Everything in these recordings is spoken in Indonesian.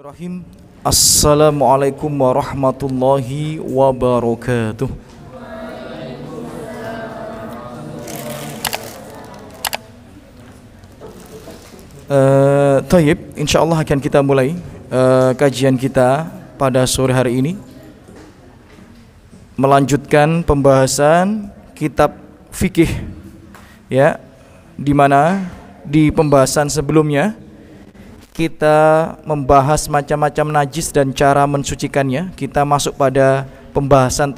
Bismillahirrahmanirrahim. Assalamualaikum warahmatullahi wabarakatuh. Tayyib, insyaallah akan kita mulai kajian kita pada sore hari ini, melanjutkan pembahasan kitab fikih, ya, di mana di pembahasan sebelumnya kita membahas macam-macam najis dan cara mensucikannya. Kita masuk pada pembahasan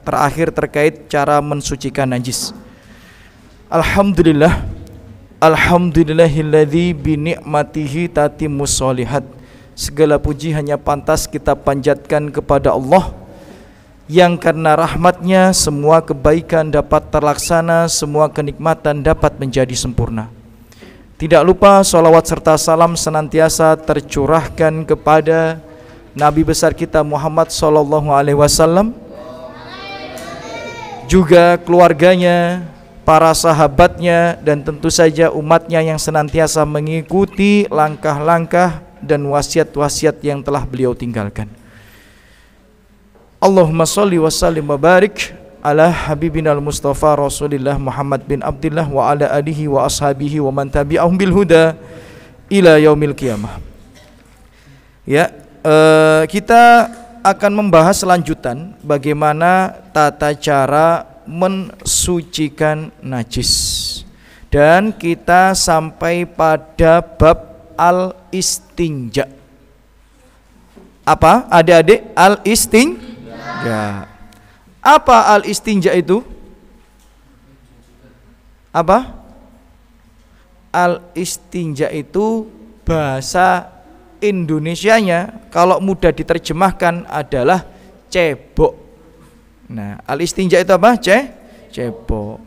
terakhir terkait cara mensucikan najis. Alhamdulillah, alhamdulillahilladzi bi ni'matihi tatimmus sholihat. Segala puji hanya pantas kita panjatkan kepada Allah yang karena rahmatnya semua kebaikan dapat terlaksana, semua kenikmatan dapat menjadi sempurna. Tidak lupa salawat serta salam senantiasa tercurahkan kepada Nabi besar kita Muhammad sallallahu alaihi wasallam, juga keluarganya, para sahabatnya, dan tentu saja umatnya yang senantiasa mengikuti langkah-langkah dan wasiat-wasiat yang telah beliau tinggalkan. Allahumma sholli wa sallim wa barik ala habibina al-mustafa Rasulillah Muhammad bin Abdullah wa ala alihi wa ashabihi wa man tabi'ahum bil huda ila yaumil qiyamah. Ya, kita akan membahas lanjutan bagaimana tata cara mensucikan najis, dan kita sampai pada bab al-istinja. Apa adik-adik? Al-istinja. Apa al-istinja itu? Apa? Al-istinja itu bahasa Indonesianya kalau mudah diterjemahkan adalah cebok. Nah, al-istinja itu apa? Cebok.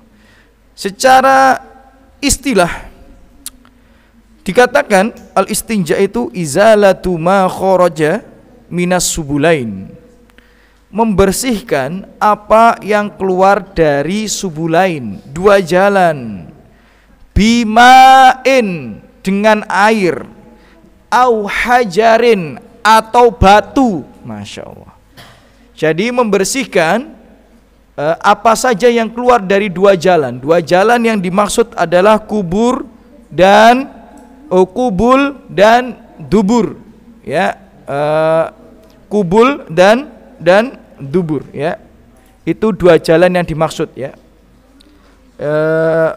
Secara istilah dikatakan al-istinja itu izalatu ma kharaja minas subulain, membersihkan apa yang keluar dari subulain, dua jalan, bimain dengan air, au hajarin atau batu. Masya Allah. Jadi membersihkan apa saja yang keluar dari dua jalan. Dua jalan yang dimaksud adalah kubul dan dubur, ya, kubul dan dubur, ya, itu dua jalan yang dimaksud, ya.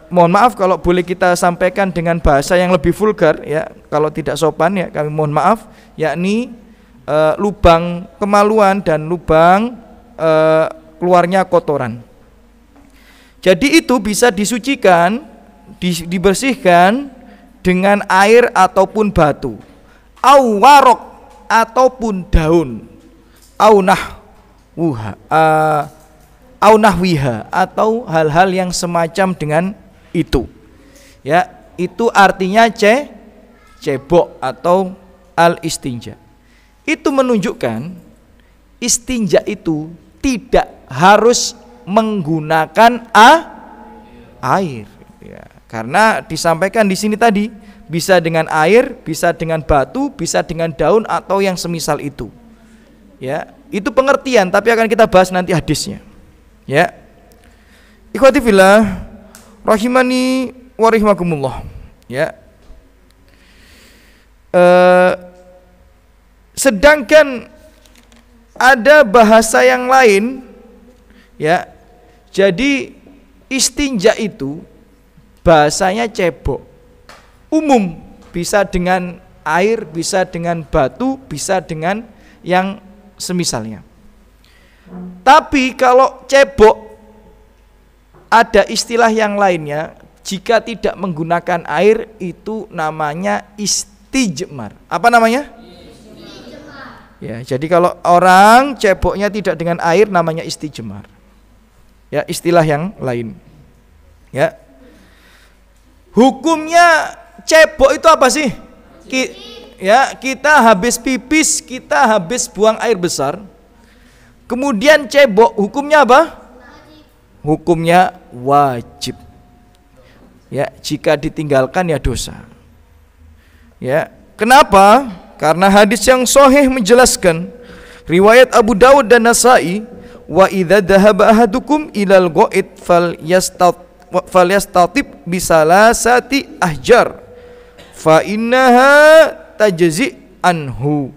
Mohon maaf kalau boleh kita sampaikan dengan bahasa yang lebih vulgar, ya, kalau tidak sopan, ya, kami mohon maaf, yakni lubang kemaluan dan lubang keluarnya kotoran. Jadi itu bisa disucikan, dibersihkan dengan air ataupun batu, au warok ataupun daun, au nahwiha atau hal-hal yang semacam dengan itu, ya. Itu artinya cebok atau al-istinja. Itu menunjukkan istinja itu tidak harus menggunakan air, ya. Karena disampaikan di sini tadi bisa dengan air, bisa dengan batu, bisa dengan daun atau yang semisal itu, ya. Itu pengertian, tapi akan kita bahas nanti hadisnya, ya. Ikhwati fillah rahimani wa rahimakumullah, ya. Sedangkan ada bahasa yang lain, ya. Jadi istinja itu bahasanya cebok, umum, bisa dengan air, bisa dengan batu, bisa dengan yang semisalnya. Tapi kalau cebok ada istilah yang lainnya, jika tidak menggunakan air itu namanya istijmar. Apa namanya? Istijmar. Ya, jadi kalau orang ceboknya tidak dengan air namanya istijmar. Ya, istilah yang lain. Ya. Hukumnya cebok itu apa sih? Ya, kita habis pipis, kita habis buang air besar, kemudian cebok, hukumnya apa? Hukumnya wajib. Ya, jika ditinggalkan ya dosa. Ya, kenapa? karena hadis yang sahih menjelaskan, riwayat Abu Dawud dan Nasai, wa idza dhahaba ahadukum ilal ghaid falyastatib bisalasati ahjar fa innaha tajzi anhu.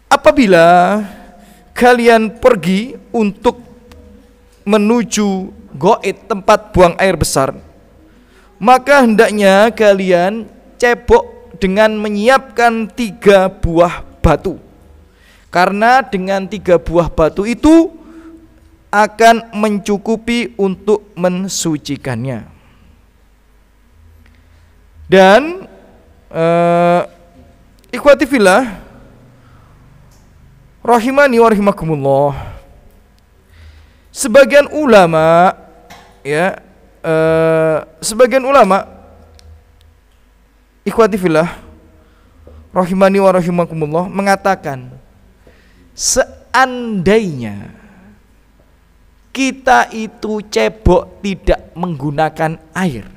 Apabila kalian pergi untuk menuju ghaid, tempat buang air besar, maka hendaknya kalian cebok dengan menyiapkan 3 buah batu, karena dengan 3 buah batu itu akan mencukupi untuk mensucikannya. Dan ikhwati fillah rahimani wa rahimakumullah, sebagian ulama ikhwati fillah rahimani wa rahimakumullah mengatakan, seandainya kita itu cebok tidak menggunakan air,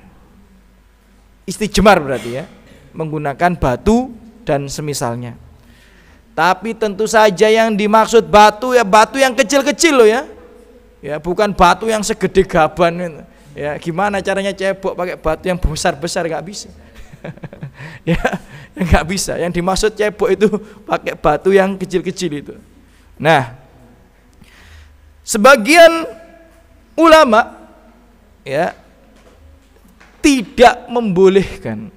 istijmar berarti ya, menggunakan batu dan semisalnya. Tapi tentu saja yang dimaksud batu ya batu yang kecil-kecil loh ya. Ya, bukan batu yang segede gaban. Ya, gimana caranya cebok pakai batu yang besar-besar, enggak bisa. Ya, enggak bisa. Yang dimaksud cebok itu pakai batu yang kecil-kecil itu. Nah, sebagian ulama ya tidak membolehkan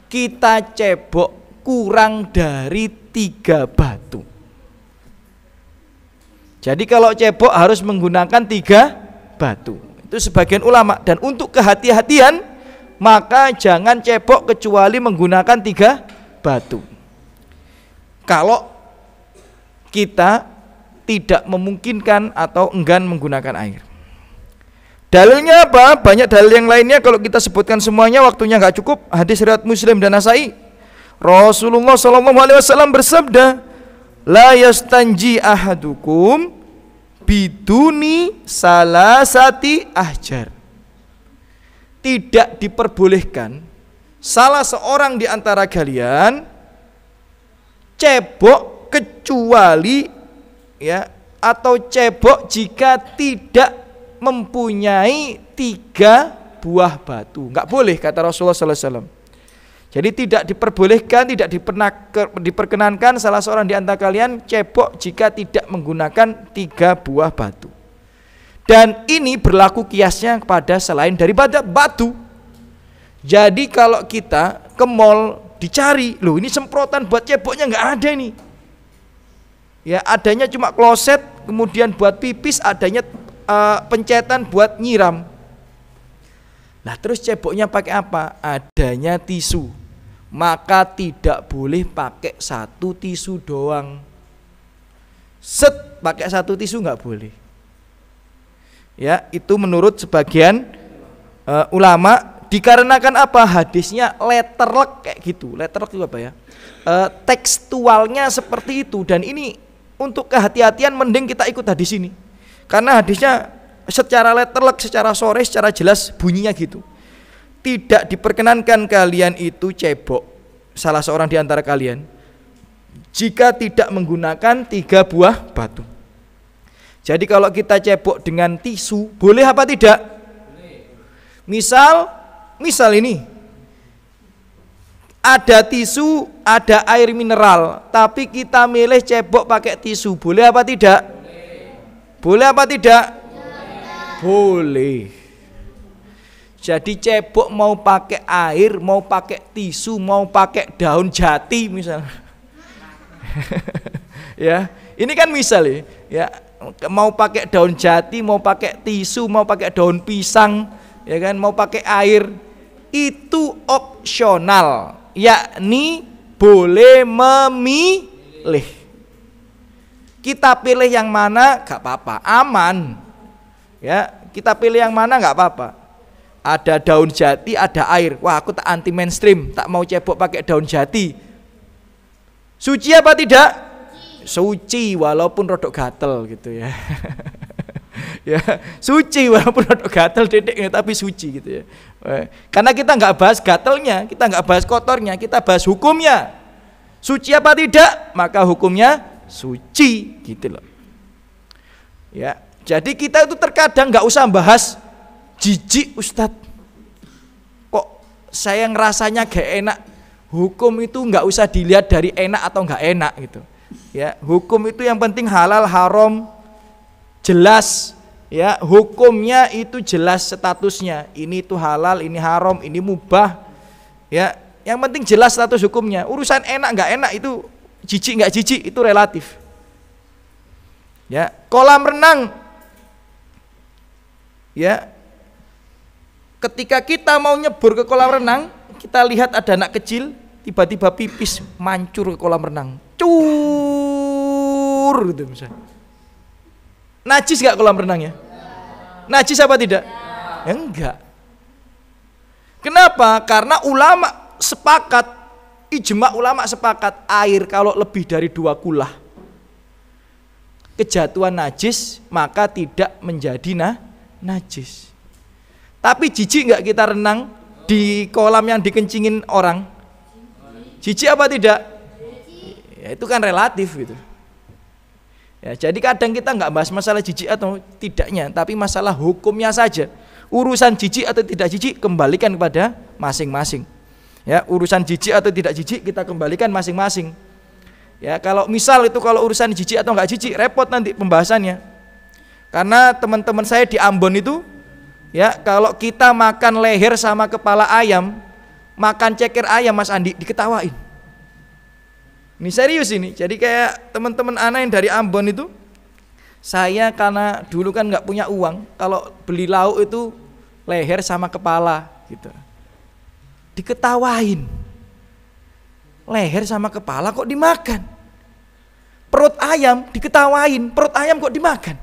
kita cebok kurang dari 3 batu. Jadi kalau cebok harus menggunakan 3 batu. Itu sebagian ulama. Dan untuk kehati-hatian, maka jangan cebok kecuali menggunakan 3 batu. Kalau kita tidak memungkinkan atau enggan menggunakan air. Dalilnya apa? Banyak dalil yang lainnya, kalau kita sebutkan semuanya waktunya nggak cukup. Hadis riwayat Muslim dan Nasai, Rasulullah SAW bersabda, la yastanji ahadukum biduni salasati ahjar. Tidak diperbolehkan salah seorang di antara kalian cebok kecuali ya, atau cebok jika tidak mempunyai 3 buah batu. Enggak boleh, kata Rasulullah SAW. Jadi tidak diperbolehkan, tidak diperkenankan salah seorang di antara kalian cebok jika tidak menggunakan 3 buah batu. Dan ini berlaku kiasnya kepada selain daripada batu. Jadi kalau kita ke mall dicari, loh ini semprotan buat ceboknya nggak ada nih. Ya, adanya cuma kloset, kemudian buat pipis, adanya pencetan buat nyiram. Nah, terus ceboknya pakai apa? Adanya tisu. Maka tidak boleh pakai 1 tisu doang. Pakai 1 tisu nggak boleh. Ya, itu menurut sebagian ulama, dikarenakan apa? Hadisnya letterlek kayak gitu. Letterlek itu apa ya? Tekstualnya seperti itu. Dan ini untuk kehati-hatian mending kita ikut hadis ini. Karena hadisnya secara letterlek, secara sore, secara jelas bunyinya gitu. Tidak diperkenankan kalian itu cebok, salah seorang di antara kalian, jika tidak menggunakan 3 buah batu. Jadi kalau kita cebok dengan tisu, boleh apa tidak? Misal ini ada tisu, ada air mineral, tapi kita milih cebok pakai tisu, boleh apa tidak? Boleh apa tidak? Boleh. Jadi cebok mau pakai air, mau pakai tisu, mau pakai daun jati misalnya. Ya, ini kan misal ya, mau pakai daun jati, mau pakai tisu, mau pakai daun pisang, ya kan, mau pakai air, itu opsional, yakni boleh memilih. Kita pilih yang mana gak apa-apa, aman. Ya, kita pilih yang mana gak apa-apa. Ada daun jati, ada air. Wah, aku tak anti mainstream, tak mau cebok pakai daun jati. Suci apa tidak? Suci walaupun rodok gatel gitu ya. Ya, suci walaupun rodok gatel dedek tapi suci gitu ya. Karena kita nggak bahas gatelnya, kita nggak bahas kotornya, kita bahas hukumnya. Suci apa tidak? Maka hukumnya suci, gitu loh. Ya, jadi kita itu terkadang nggak usah bahas jijik Ustadz. Kok saya ngerasanya gak enak? Hukum itu nggak usah dilihat dari enak atau nggak enak gitu. Ya, hukum itu yang penting halal haram jelas. Ya, hukumnya itu jelas statusnya. Ini itu halal, ini haram, ini mubah. Ya, yang penting jelas status hukumnya. Urusan enak nggak enak itu, jijik nggak jijik itu relatif. Ya, kolam renang. Ya, ketika kita mau nyebur ke kolam renang, kita lihat ada anak kecil tiba-tiba pipis mancur ke kolam renang. Cur gitu misalnya. Najis gak kolam renangnya? Najis apa tidak? Ya, enggak. Kenapa? Karena ulama sepakat, ijma ulama sepakat, air kalau lebih dari 2 kulah kejatuhan najis, maka tidak menjadi najis. Tapi jijik enggak kita renang di kolam yang dikencingin orang? Jijik apa tidak? Ya, itu kan relatif gitu. Ya, jadi kadang kita nggak bahas masalah jijik atau tidaknya, tapi masalah hukumnya saja. Urusan jijik atau tidak jijik kembalikan kepada masing-masing. Ya, urusan jijik atau tidak jijik kita kembalikan masing-masing. Ya, kalau misal itu kalau urusan jijik atau nggak jijik repot nanti pembahasannya. Karena teman-teman saya di Ambon itu, ya kalau kita makan leher sama kepala ayam, makan ceker ayam Mas Andi diketawain. Ini serius ini. Jadi kayak teman-teman anak yang dari Ambon itu, saya karena dulu kan nggak punya uang, kalau beli lauk itu leher sama kepala gitu. Diketawain. Leher sama kepala kok dimakan? Perut ayam diketawain, perut ayam kok dimakan?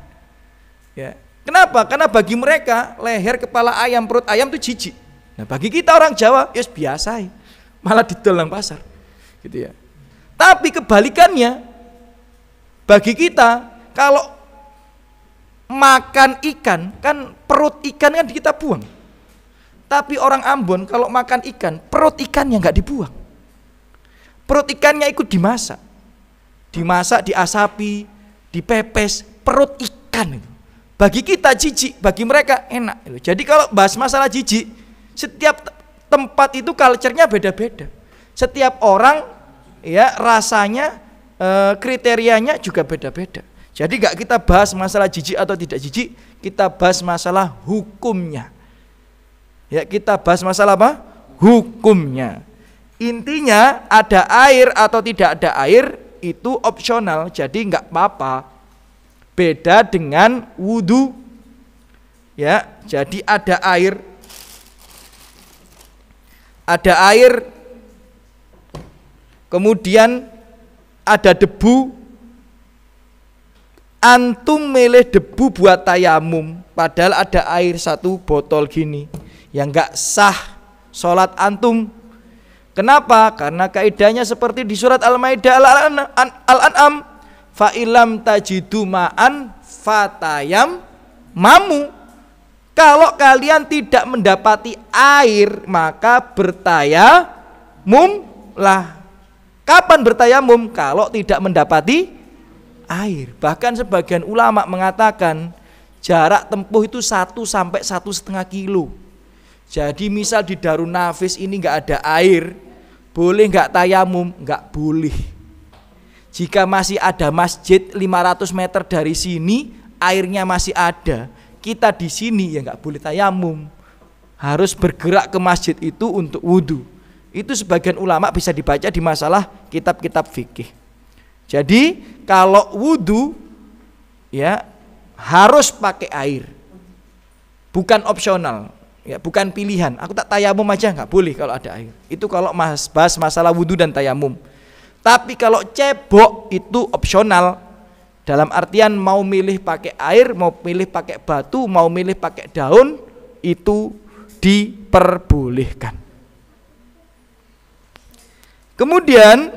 Ya. Kenapa? Karena bagi mereka leher, kepala ayam, perut ayam itu jijik. Nah, bagi kita orang Jawa, ya biasa, malah didol nang pasar. Gitu ya. Tapi kebalikannya, bagi kita kalau makan ikan, kan perut ikan kan kita buang. Tapi orang Ambon kalau makan ikan, perut ikannya nggak dibuang. Perut ikannya ikut dimasak. Dimasak, diasapi, dipepes, perut ikan itu. Bagi kita jijik, bagi mereka enak. Jadi kalau bahas masalah jijik, setiap tempat itu culture-nya beda-beda. Setiap orang ya rasanya kriterianya juga beda-beda. Jadi gak kita bahas masalah jijik atau tidak jijik, kita bahas masalah hukumnya. Ya, kita bahas masalah apa? Hukumnya. Intinya ada air atau tidak ada air itu opsional, jadi nggak apa-apa. Beda dengan wudu. Ya, jadi ada air. Ada air, kemudian ada debu, antum milih debu buat tayamum, padahal ada air 1 botol gini, yang gak sah sholat antum. Kenapa? Karena kaidahnya seperti di surat Al-Maidah Al-An'am, fa ilam tajidu ma'an fatayam mamu. Kalau kalian tidak mendapati air, maka bertayamum lah. Kapan bertayamum? Kalau tidak mendapati air. Bahkan sebagian ulama mengatakan jarak tempuh itu 1 sampai 1,5 kilo. Jadi misal di Darun Nafis ini nggak ada air, boleh nggak tayamum? Nggak boleh. Jika masih ada masjid 500 meter dari sini, airnya masih ada, kita di sini ya nggak boleh tayamum. Harus bergerak ke masjid itu untuk wudhu. Itu sebagian ulama bisa dibaca di masalah kitab-kitab fikih. Jadi kalau wudhu ya harus pakai air, bukan opsional, ya bukan pilihan. Aku tak tayamum aja, nggak boleh kalau ada air. Itu kalau bahas masalah wudhu dan tayamum. Tapi kalau cebok itu opsional, dalam artian mau milih pakai air, mau milih pakai batu, mau milih pakai daun, itu diperbolehkan. Kemudian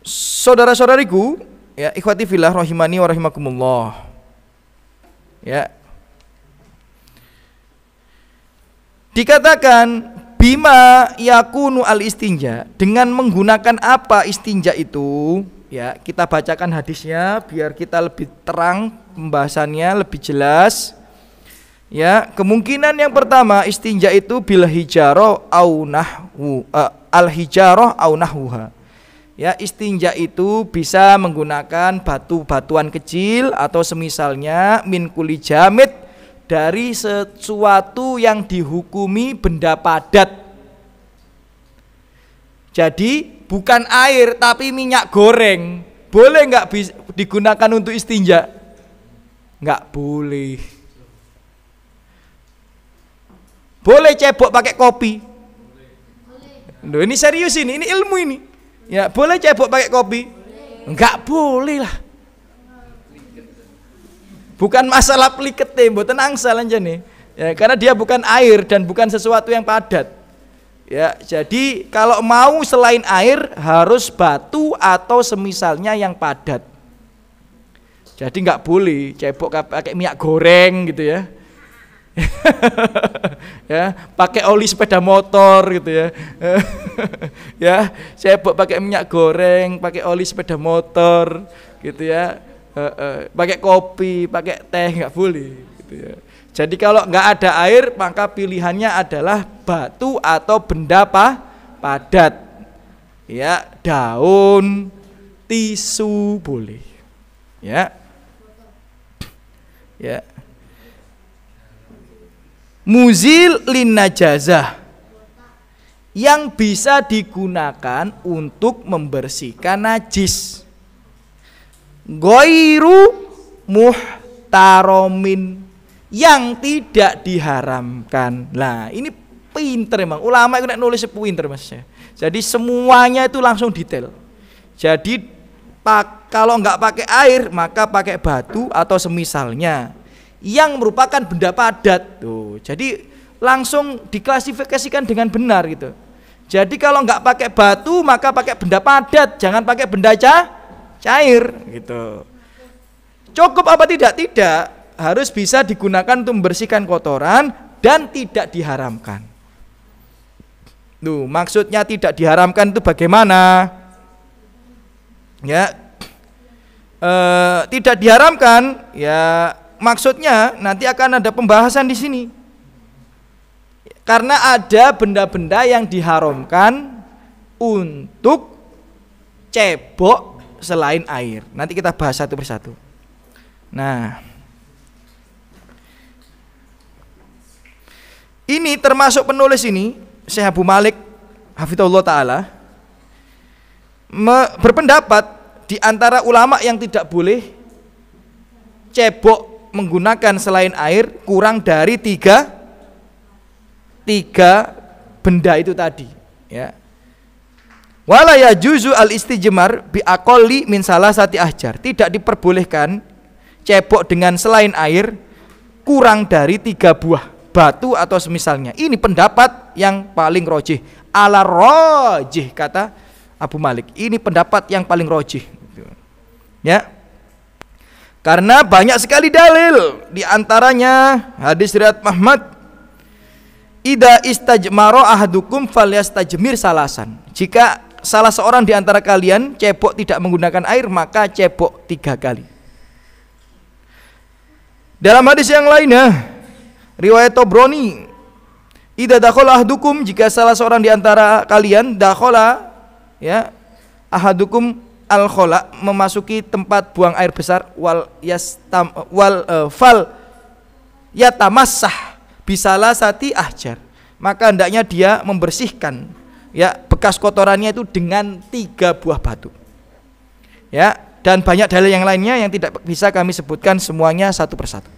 saudara-saudariku, ya ikhwati fillah rahimani wa rahimakumullah. Ya. Dikatakan bima yakunu al istinja, dengan menggunakan apa istinja itu? Ya, kita bacakan hadisnya biar kita lebih terang pembahasannya, lebih jelas. Ya, kemungkinan yang pertama istinja itu bil hijarah au nahwu al hijarah au nahwuha. Ya, istinja itu bisa menggunakan batu-batuan kecil atau semisalnya min kulli jamid, dari sesuatu yang dihukumi benda padat. Jadi bukan air tapi minyak goreng. Boleh nggak digunakan untuk istinja? Nggak boleh. Boleh cebok pakai kopi? Loh, ini serius ini ilmu ini. Ya, boleh cebok pakai kopi? Enggak boleh lah. Bukan masalah plikete, mboten angsal nih. Ya, karena dia bukan air dan bukan sesuatu yang padat. Ya, jadi kalau mau selain air harus batu atau semisalnya yang padat. Jadi enggak boleh cebok pakai minyak goreng gitu ya. Ya, pakai oli sepeda motor gitu ya. Ya, cebok pakai minyak goreng, pakai oli sepeda motor gitu ya. Pakai kopi, pakai teh nggak boleh gitu ya. Jadi kalau nggak ada air maka pilihannya adalah batu atau benda padat. Ya, daun, tisu boleh. Ya. Ya. Muzil lin najazah, yang bisa digunakan untuk membersihkan najis. Ghairu muhtaromin, yang tidak diharamkan. Nah, ini pinter emang. Ulama itu nek nulis pinter Mas. Jadi semuanya itu langsung detail. Jadi kalau nggak pakai air maka pakai batu atau semisalnya yang merupakan benda padat. Tuh, jadi langsung diklasifikasikan dengan benar gitu. Jadi kalau nggak pakai batu maka pakai benda padat, jangan pakai benda cair gitu. Cukup apa tidak? Tidak, harus bisa digunakan untuk membersihkan kotoran dan tidak diharamkan. Tuh, maksudnya tidak diharamkan itu bagaimana? Ya, tidak diharamkan ya. Maksudnya nanti akan ada pembahasan di sini. Karena ada benda-benda yang diharamkan untuk cebok selain air. Nanti kita bahas satu persatu. Nah, ini termasuk penulis ini, Syekh Abu Malik hafizahullah taala, berpendapat di antara ulama yang tidak boleh cebok menggunakan selain air kurang dari tiga benda itu tadi ya. Wala yajuzu al istijmar bi aqalli min salasati ahjar, tidak diperbolehkan cebok dengan selain air kurang dari 3 buah batu atau semisalnya. Ini pendapat yang paling rojih, ala rojih kata Abu Malik. Ini pendapat yang paling rojih ya. Karena banyak sekali dalil, di antaranya hadis riwayat Ahmad, ida istajmaro ahadukum falyastajmir salasan. Jika salah seorang di antara kalian cebok tidak menggunakan air, maka cebok 3 kali. Dalam hadis yang lainnya, riwayat Tobroni, ida dakhala ahadukum, jika salah seorang di antara kalian dakhala ya ahadukum al-khola, memasuki tempat buang air besar, fal yatamassah bisalah sati ahjar, maka hendaknya dia membersihkan ya bekas kotorannya itu dengan 3 buah batu ya. Dan banyak dalil yang lainnya yang tidak bisa kami sebutkan semuanya satu persatu.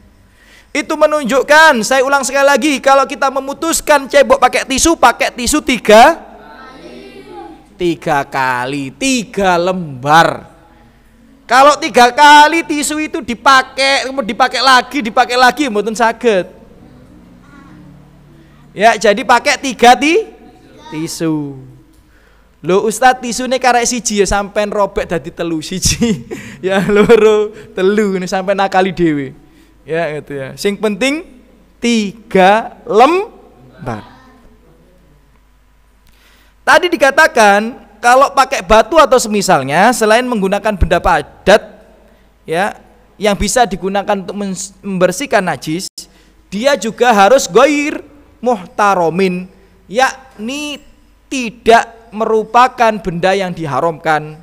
Itu menunjukkan, saya ulang sekali lagi, kalau kita memutuskan cebok pakai tisu 3 kali, 3 lembar. Kalau 3 kali tisu itu dipakai lagi, mboten saged. Ya, jadi pakai 3 tisu. Lho Ustaz, tisune karek siji ya sampean robek dadi 3 siji. Ya loro, 3 ini sampean nakali dhewe. Ya gitu ya. Sing penting 3 lembar. Tadi dikatakan kalau pakai batu atau semisalnya selain menggunakan benda padat ya yang bisa digunakan untuk membersihkan najis, dia juga harus ghair muhtaromin, yakni tidak merupakan benda yang diharamkan.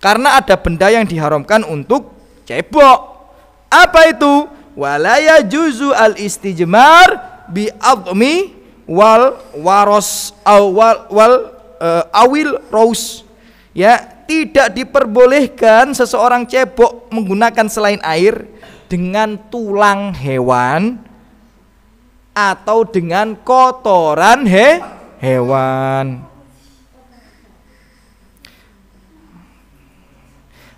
Karena ada benda yang diharamkan untuk cebok. Apa itu? Wala yajuzu al istijmar bi admi wal waros awil rous. Ya, tidak diperbolehkan seseorang cebok menggunakan selain air dengan tulang hewan atau dengan kotoran hewan.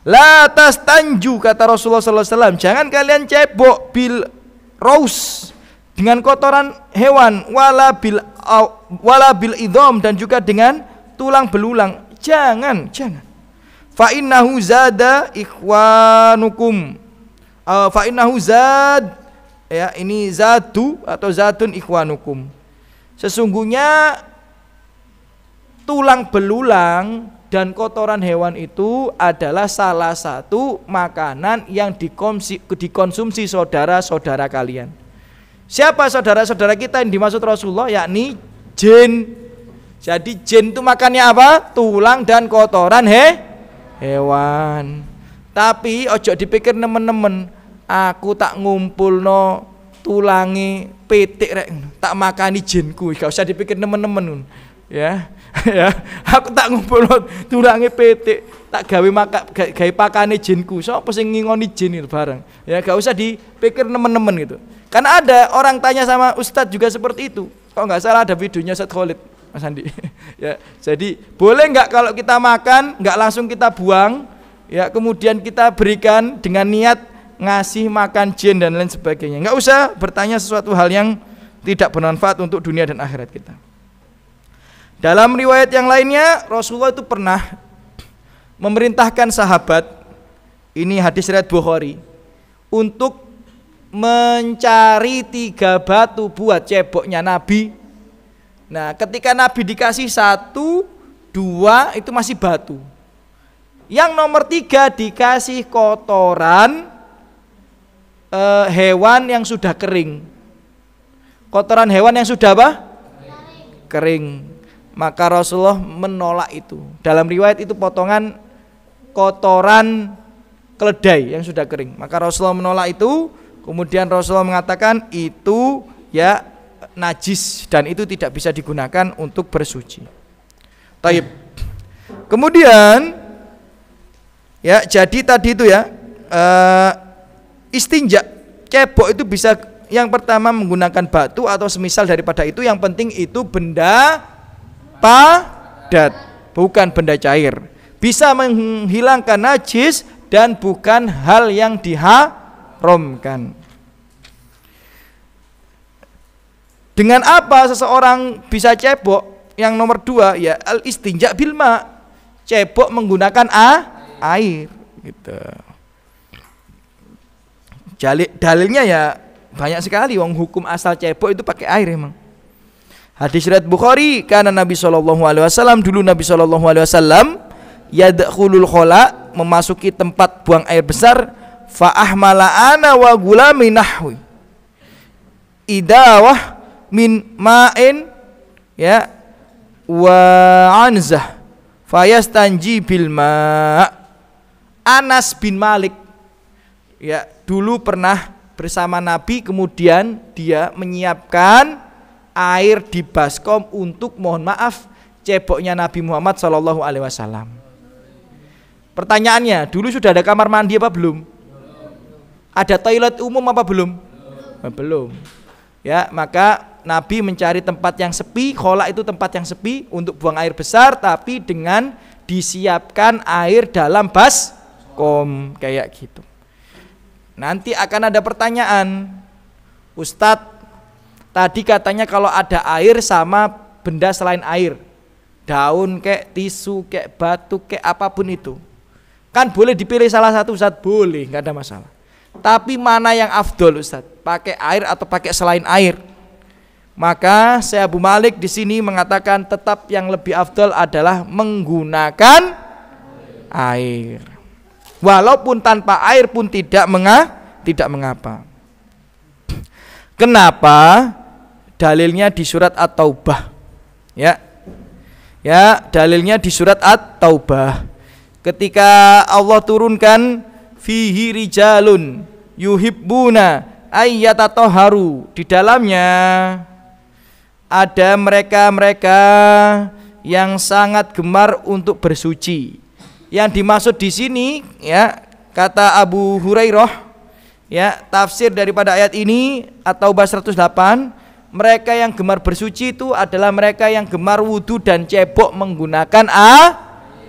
La tastanju, kata Rasulullah SAW, jangan kalian cebok bil rous dengan kotoran hewan, wala bil idham, dan juga dengan tulang belulang. Jangan. Fa innahu zada ikhwanukum. Fa innahu zad, ya, ini zatu atau zatun ikhwanukum. Sesungguhnya tulang belulang dan kotoran hewan itu adalah salah satu makanan yang dikonsumsi saudara-saudara kalian. Siapa saudara-saudara kita yang dimaksud Rasulullah? Yakni jin. Jadi jin itu makannya apa? Tulang dan kotoran hewan. Tapi ojo dipikir nemen-nemen, aku tak ngumpulno tulangi pitik rek, tak makani jinku. Gak usah dipikir nemen-nemen. Ya. Ya, aku tak ngumpul tulange pitik, tak gawe pakane jinku. Sapa sing ngingoni jin itu bareng. Ya, gak usah dipikir nemen-nemen gitu. Karena ada orang tanya sama Ustadz juga seperti itu. Kalau nggak salah ada videonya Ustadz Khalid, Mas Andi. Ya, jadi boleh nggak kalau kita makan nggak langsung kita buang, ya kemudian kita berikan dengan niat ngasih makan jin dan lain sebagainya. Nggak usah bertanya sesuatu hal yang tidak bermanfaat untuk dunia dan akhirat kita. Dalam riwayat yang lainnya, Rasulullah itu pernah memerintahkan sahabat, ini hadis riwayat Bukhari, untuk mencari 3 batu buat ceboknya Nabi. Nah, ketika Nabi dikasih 1, 2 itu masih batu. Yang nomor 3 dikasih kotoran hewan yang sudah kering. Kotoran hewan yang sudah apa? Kering. Maka Rasulullah menolak itu. Dalam riwayat itu potongan kotoran keledai yang sudah kering. Maka Rasulullah menolak itu. Kemudian Rasulullah mengatakan itu ya najis dan itu tidak bisa digunakan untuk bersuci. Taib. Kemudian ya jadi tadi itu ya istinja, cebok itu bisa yang pertama menggunakan batu atau semisal daripada itu. Yang penting itu benda padat, bukan benda cair. Bisa menghilangkan najis dan bukan hal yang diharamkan. Dengan apa seseorang bisa cebok? Yang nomor 2 ya al istinja bil ma, cebok menggunakan air gitu. Dalilnya ya banyak sekali, wong hukum asal cebok itu pakai air emang. Hadis riwayat Bukhari, karena Nabi SAW, dulu Nabi SAW yadkhulul khola, memasuki tempat buang air besar, fa ahmala ana wa gulami nahwi idawah min ma'in ya wa anzah fayastanji bil ma'. Anas bin Malik ya dulu pernah bersama Nabi, kemudian dia menyiapkan air di baskom untuk mohon maaf ceboknya Nabi Muhammad SAW. Pertanyaannya, dulu sudah ada kamar mandi apa belum? Ada toilet umum apa belum? Belum. Ya, maka Nabi mencari tempat yang sepi, khola itu tempat yang sepi untuk buang air besar, tapi dengan disiapkan air dalam baskom kayak gitu. Nanti akan ada pertanyaan, Ustadz, tadi katanya kalau ada air sama benda selain air, daun kek, tisu kek, batu kek, apapun itu, kan boleh dipilih salah satu Ustadz? Boleh, nggak ada masalah. Tapi mana yang afdol Ustadz? Pakai air atau pakai selain air? Maka Syekh Abu Malik di sini mengatakan tetap yang lebih afdal adalah menggunakan air. Walaupun tanpa air pun tidak mengapa. Kenapa? Dalilnya di surat At-Taubah. Ya, dalilnya di surat At-Taubah. Ketika Allah turunkan fihi rijalun yuhibbuna ayyatatoharu, di dalamnya ada mereka-mereka yang sangat gemar untuk bersuci. Yang dimaksud di sini, ya, kata Abu Hurairah, ya, tafsir daripada ayat ini atau At-Taubah 108, mereka yang gemar bersuci itu adalah mereka yang gemar wudu dan cebok menggunakan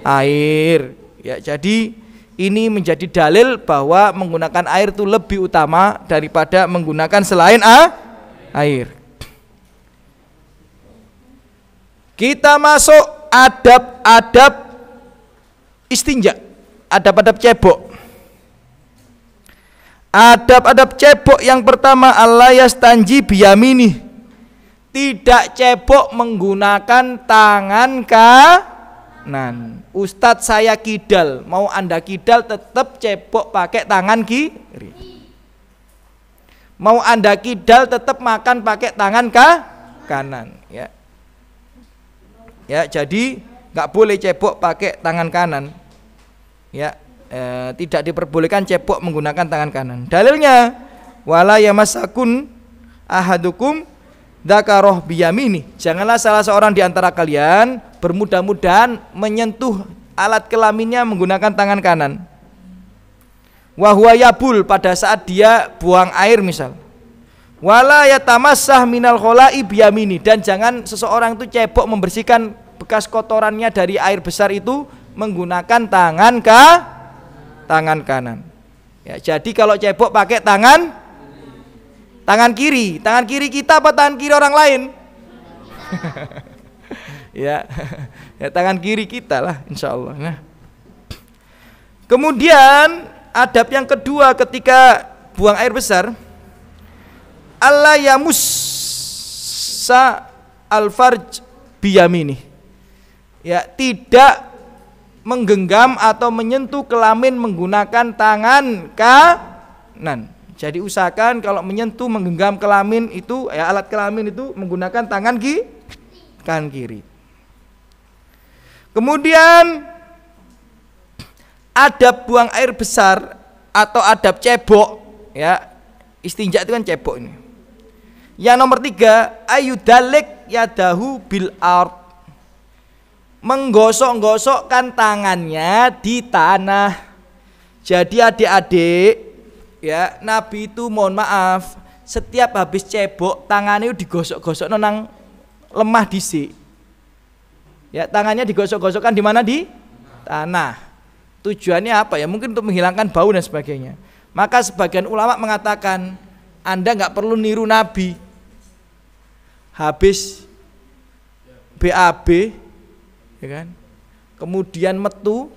air. Ya, jadi ini menjadi dalil bahwa menggunakan air itu lebih utama daripada menggunakan selain air. Kita masuk adab-adab istinja, adab-adab cebok. Adab-adab cebok yang pertama, Allah yastanji biyamini, tidak cebok menggunakan tangan kanan. Ustadz saya kidal, mau anda kidal tetap cebok pakai tangan kiri. Mau anda kidal tetap makan pakai tangan kanan, ya. Ya, jadi nggak boleh cebok pakai tangan kanan. Ya, tidak diperbolehkan cebok menggunakan tangan kanan. Dalilnya, wala yamasakun ahadukum dzakaroh biyamini. Janganlah salah seorang di antara kalian bermudah-mudahan menyentuh alat kelaminnya menggunakan tangan kanan. Wa huwa yabul, pada saat dia buang air misal. Wala yatamassah minal khola'i biyamini, dan jangan seseorang itu cebok membersihkan bekas kotorannya dari air besar itu menggunakan tangan kanan. Ya, jadi kalau cebok pakai tangan kiri kita apa tangan kiri orang lain? ya, tangan kiri kita lah, insya Allah. Nah, kemudian adab yang kedua ketika buang air besar, Allah yamussa al-farj biyamini. Ya, tidak menggenggam atau menyentuh kelamin menggunakan tangan kanan. Jadi usahakan kalau menyentuh menggenggam kelamin itu, ya, alat kelamin itu menggunakan tangan kiri. Kemudian adab buang air besar atau adab cebok, ya, istinja itu kan cebok ini. Yang nomor 3, ayudalik yadahu bil ard, menggosok-gosokkan tangannya di tanah. Jadi adik-adik, ya, Nabi itu mohon maaf, setiap habis cebok tangannya digosok-gosok nang lemah dhisik. Ya, tangannya digosok-gosokkan di mana? Di tanah. Tujuannya apa ya? Mungkin untuk menghilangkan bau dan sebagainya. Maka sebagian ulama mengatakan Anda nggak perlu niru Nabi. Habis BAB, ya kan? Kemudian metu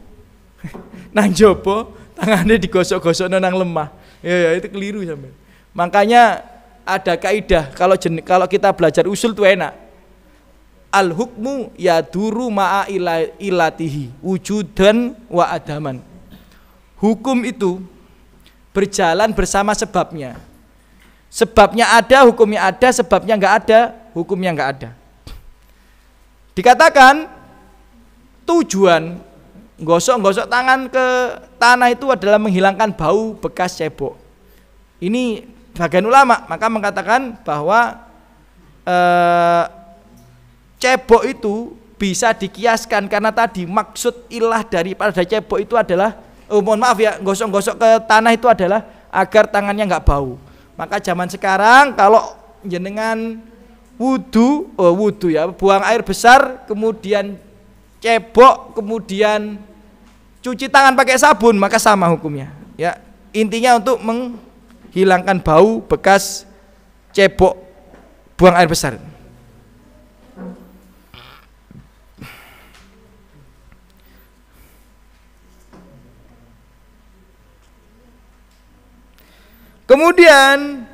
nang jopo tangannya digosok-gosok nang lemah. Ya, itu keliru sampai. Makanya ada kaidah kalau kita belajar usul itu enak. Al hukmu yaduru ma'a ilatihi wujudan wa adaman. Hukum itu berjalan bersama sebabnya. Sebabnya ada, hukumnya ada. Sebabnya enggak ada, hukumnya enggak ada. Dikatakan tujuan gosok-gosok tangan ke tanah itu adalah menghilangkan bau bekas cebok. Ini bagian ulama, maka mengatakan bahwa cebok itu bisa dikiaskan karena tadi maksud ilah daripada cebok itu adalah, mohon maaf ya, gosok-gosok ke tanah itu adalah agar tangannya enggak bau. Maka zaman sekarang kalau jenengan wudu ya, buang air besar, kemudian cebok, kemudian cuci tangan pakai sabun, maka sama hukumnya. Ya, intinya untuk menghilangkan bau bekas cebok buang air besar. Kemudian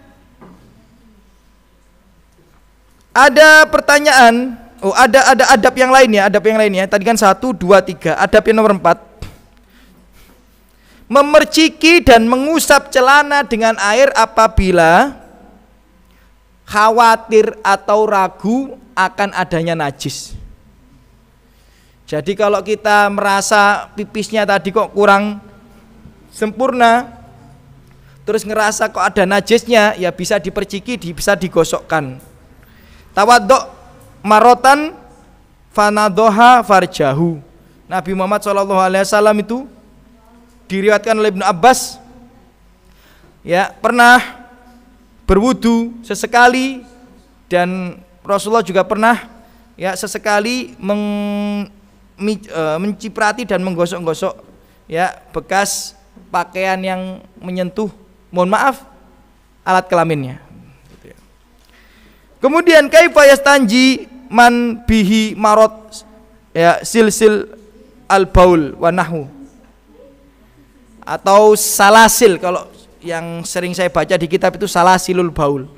Ada pertanyaan. Oh, ada adab yang lainnya, Tadi kan 1, 2, 3. Adab yang nomor 4. Memerciki dan mengusap celana dengan air apabila khawatir atau ragu akan adanya najis. Jadi kalau kita merasa pipisnya tadi kok kurang sempurna, terus ngerasa kok ada najisnya, ya bisa diperciki, bisa digosokkan. Tawaddo marotan fanadoha farjahu. Nabi Muhammad SAW itu diriwayatkan oleh Ibnu Abbas, ya, pernah berwudu sesekali, dan Rasulullah juga pernah, ya, sesekali menciprati dan menggosok-gosok, ya, bekas pakaian yang menyentuh, mohon maaf, alat kelaminnya. Kemudian kaifa yastanji man bihi marot, ya, silsil al baul wa nahu, atau salasil, kalau yang sering saya baca di kitab itu salasilul baul.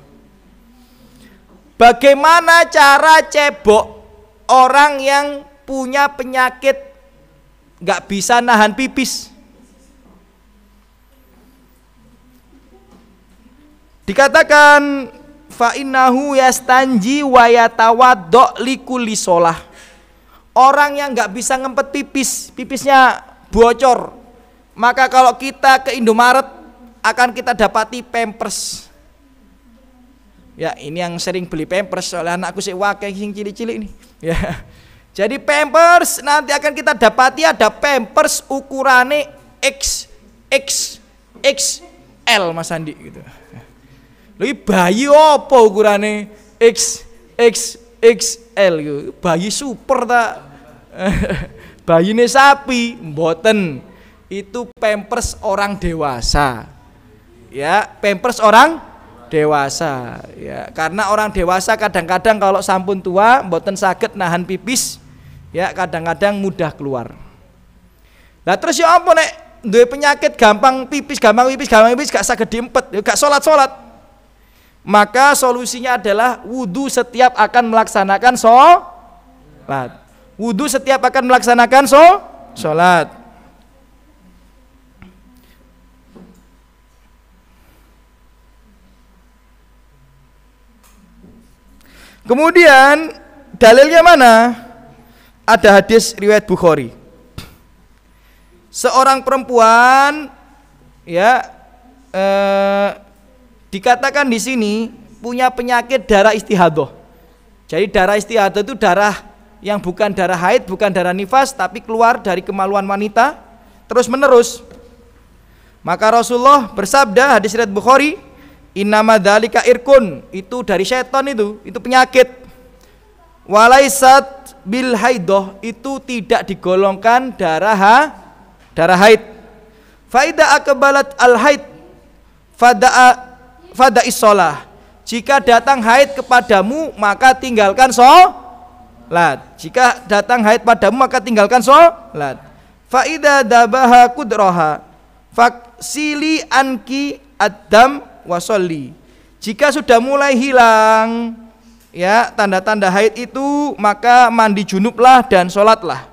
Bagaimana cara cebok orang yang punya penyakit nggak bisa nahan pipis? Dikatakan fa innahu yastanji wa yatawaddo likulli shalah. Orang yang nggak bisa ngempet pipisnya bocor, maka kalau kita ke Indomaret akan kita dapati Pampers. Ya, ini yang sering beli Pampers oleh anakku sik wae sing cilik-cilik ini. Ya. Jadi Pampers nanti akan kita dapati ada Pampers ukurannya XXXL Mas Andi gitu. Lagi bayi apa ukurannya XXXL gitu. Bayi super tak? Bayine sapi, mboten. Itu Pampers orang dewasa. Ya, Pampers orang dewasa. Ya, karena orang dewasa kadang-kadang kalau sampun tua mboten saged nahan pipis, ya, kadang-kadang mudah keluar. Lah terus ya apa nek duwe penyakit gampang pipis gak saged diempet, ya gak salat. Maka solusinya adalah wudu setiap akan melaksanakan sholat. Wudu setiap akan melaksanakan sholat. Kemudian dalilnya mana? Ada hadis riwayat Bukhari. Seorang perempuan, ya, dikatakan di sini punya penyakit darah istihadah. Jadi darah istihadah itu darah yang bukan darah haid, bukan darah nifas, tapi keluar dari kemaluan wanita terus menerus. Maka Rasulullah bersabda, hadis riwayat Bukhari, innama dzalika irkun, itu dari setan, itu penyakit. Walaisat bil haidah, itu tidak digolongkan darah haid. Faida akbalat al haid fada'is sholah, jika datang haid kepadamu maka tinggalkan sholat. Jika datang haid padamu maka tinggalkan sholat. Faida dabaha kudroha faksili anki adam wasolli, jika sudah mulai hilang, ya, tanda-tanda haid itu, maka mandi junublah dan sholatlah.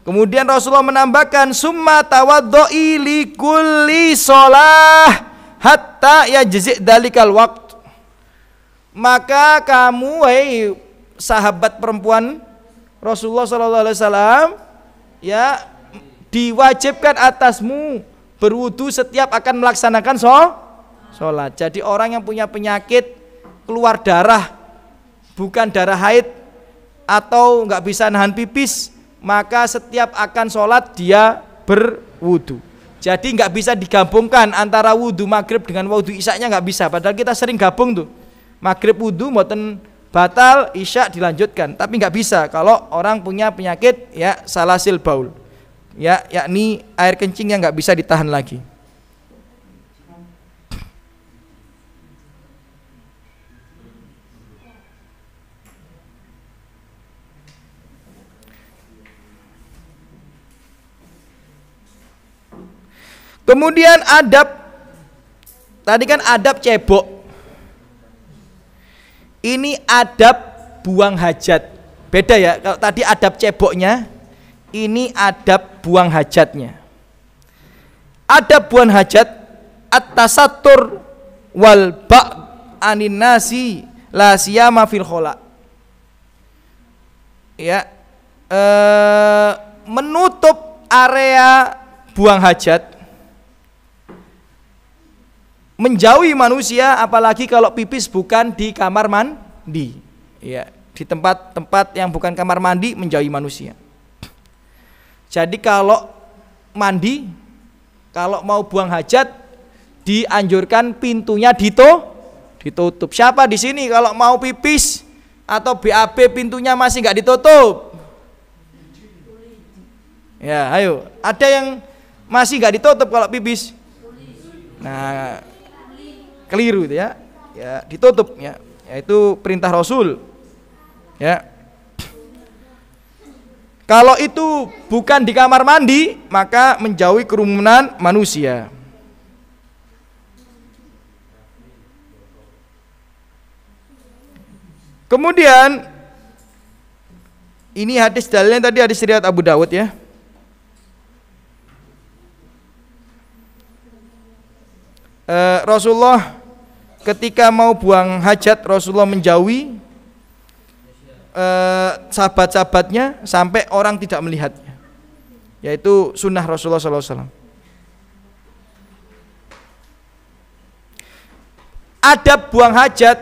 Kemudian Rasulullah menambahkan summa tawaddo'i li kulli sholah hatta yajzi' dalikal waqt, maka kamu, wahai sahabat perempuan Rasulullah SAW, ya, diwajibkan atasmu berwudu setiap akan melaksanakan sholat. Jadi orang yang punya penyakit keluar darah bukan darah haid atau nggak bisa nahan pipis, maka setiap akan sholat dia berwudu. Jadi nggak bisa digabungkan antara wudu maghrib dengan wudu isyaknya, nggak bisa. Padahal kita sering gabung tuh, maghrib wudu mboten batal, isya dilanjutkan. Tapi nggak bisa kalau orang punya penyakit, ya, salasil baul, ya, yakni air kencing yang nggak bisa ditahan lagi. Kemudian adab, tadi kan adab cebok. Ini adab buang hajat. Beda ya, kalau tadi adab ceboknya, ini adab buang hajatnya. Adab buang hajat at-tasattur wal ba' anin nasi la siyama fil khola. Ya, menutup area buang hajat, menjauhi manusia, apalagi kalau pipis bukan di kamar mandi. Ya, di tempat-tempat yang bukan kamar mandi, menjauhi manusia. Jadi kalau mandi, kalau mau buang hajat, dianjurkan pintunya ditutup. Siapa di sini kalau mau pipis atau BAB pintunya masih nggak ditutup? Ya, ayo. Ada yang masih nggak ditutup kalau pipis? Nah, keliru itu ya. Ya, ditutup ya. Yaitu perintah Rasul. Ya. Kalau itu bukan di kamar mandi, maka menjauhi kerumunan manusia. Kemudian ini hadis dalilnya tadi hadis riwayat Abu Dawud ya. Rasulullah ketika mau buang hajat, Rasulullah menjauhi sahabat-sahabatnya sampai orang tidak melihatnya. Yaitu sunnah Rasulullah SAW. Adab buang hajat,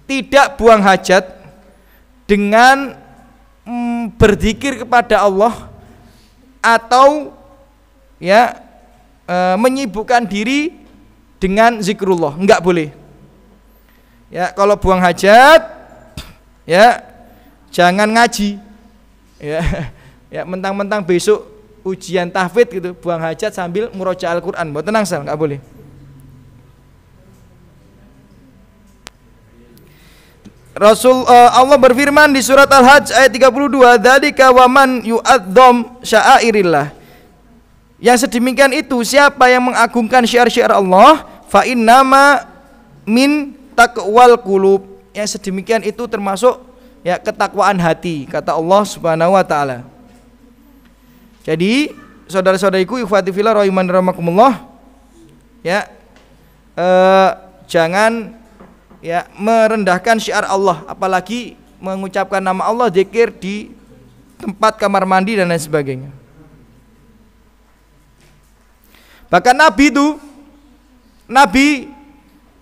tidak buang hajat dengan berzikir kepada Allah atau ya menyibukkan diri dengan zikrullah, enggak boleh. Ya, kalau buang hajat ya jangan ngaji. Ya, ya mentang-mentang besok ujian tahfidz gitu, buang hajat sambil murojaah Al-Qur'an, mboten angsal, enggak boleh. Allah berfirman di surat Al-Hajj ayat 32, "Dzalika wa man yu'azzam sya'airillah." Yang sedemikian itu siapa yang mengagungkan syiar-syiar Allah, fa innama min taqwal qulub. Yang sedemikian itu termasuk ya ketakwaan hati, kata Allah Subhanahu wa taala. Jadi, saudara-saudariku ikhwati fillah rahimani rahimakumullah, ya jangan ya merendahkan syiar Allah, apalagi mengucapkan nama Allah, zikir di tempat kamar mandi dan lain sebagainya. Bahkan Nabi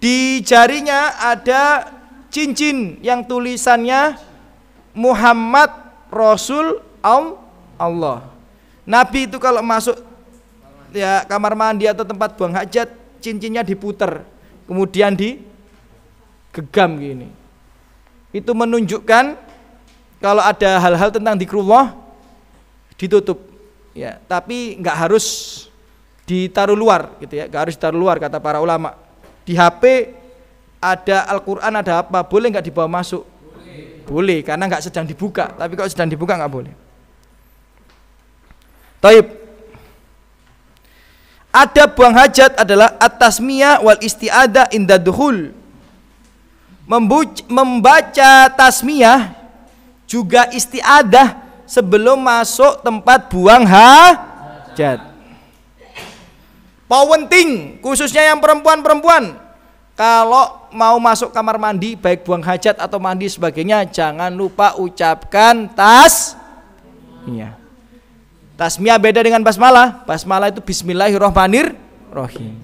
di jarinya ada cincin yang tulisannya Muhammad Rasul Allah. Nabi itu kalau masuk ya kamar mandi atau tempat buang hajat, cincinnya diputer, kemudian digegam gini. Itu menunjukkan kalau ada hal-hal tentang zikrullah ditutup. Ya, tapi nggak harus ditaruh luar gitu ya, nggak harus ditaruh luar kata para ulama. Di HP ada Al-Quran, ada apa, boleh nggak dibawa masuk? Boleh, karena nggak sedang dibuka. Tapi kalau sedang dibuka nggak boleh. Taib. Adab buang hajat adalah at-tasmiyah wal isti'adah inda dukhul. Membaca tasmiyah juga isti'adah sebelum masuk tempat buang hajat. Penting, khususnya yang perempuan-perempuan, kalau mau masuk kamar mandi, baik buang hajat atau mandi sebagainya, jangan lupa ucapkan tasmiyah. Tasmiyah beda dengan basmalah. Basmalah itu bismillahirrahmanirrahim.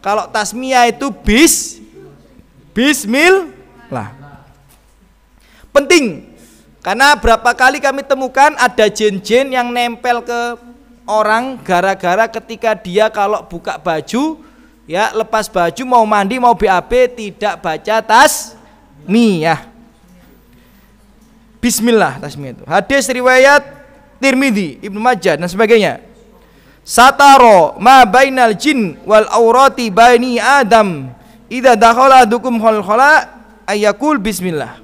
Kalau tasmiyah itu bismillah. Penting, karena berapa kali kami temukan ada jin-jin yang nempel ke orang gara-gara ketika dia kalau buka baju ya lepas baju mau mandi mau BAB tidak baca tasmiyah. Bismillah tasmiyah itu. Hadis riwayat Tirmidzi, Ibnu Majah dan sebagainya. Sataro ma bainal jin wal aurati baini Adam idza dakhala adukum khala ayakul bismillah.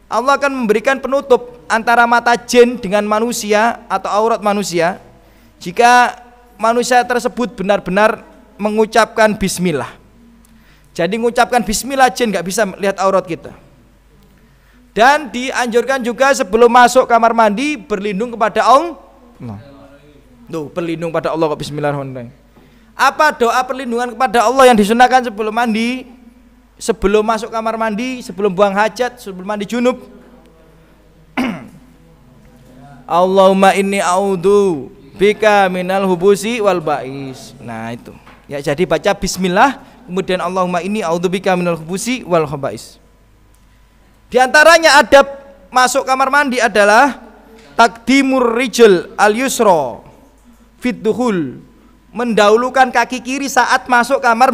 Allah akan memberikan penutup antara mata jin dengan manusia atau aurat manusia jika manusia tersebut benar-benar mengucapkan bismillah. Jadi mengucapkan bismillah jin nggak bisa lihat aurat kita. Dan dianjurkan juga sebelum masuk kamar mandi berlindung kepada Allah. Tuh, berlindung pada Allah kok bismillahirrahmanirrahim. Apa doa perlindungan kepada Allah yang disunahkan sebelum mandi? Sebelum masuk kamar mandi, sebelum buang hajat, sebelum mandi junub. Allahumma inni a'udzu bika minal hubusi wal ba'is. Nah, itu. Ya, jadi baca bismillah, kemudian Allahumma inni a'udzubika minal khubusi wal khaba'is. Di antaranya adab masuk kamar mandi adalah taqdimur rijl al yusra fit dukhul, mendahulukan kaki kiri saat masuk kamar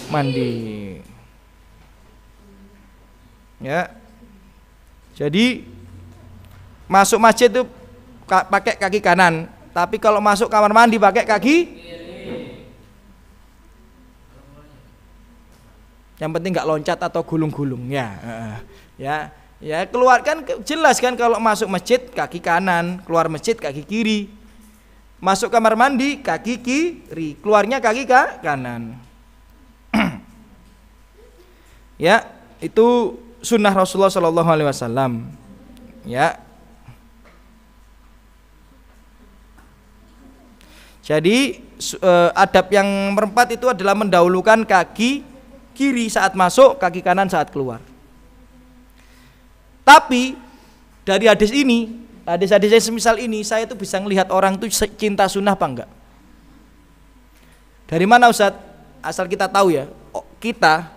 mandi. Ya. Jadi masuk masjid itu pakai kaki kanan, tapi kalau masuk kamar mandi pakai kaki yang penting nggak loncat atau gulung-gulung ya keluarkan jelas kan, kalau masuk masjid kaki kanan, keluar masjid kaki kiri, masuk kamar mandi kaki kiri, keluarnya kaki kanan. Ya, itu sunnah Rasulullah Shallallahu Alaihi Wasallam. Ya, jadi adab yang keempat itu adalah mendahulukan kaki kiri saat masuk, kaki kanan saat keluar. Tapi dari hadis ini, hadis-hadis yang semisal ini, saya itu bisa melihat orang itu cinta sunnah apa enggak. Dari mana Ustadz? Asal kita tahu ya, kita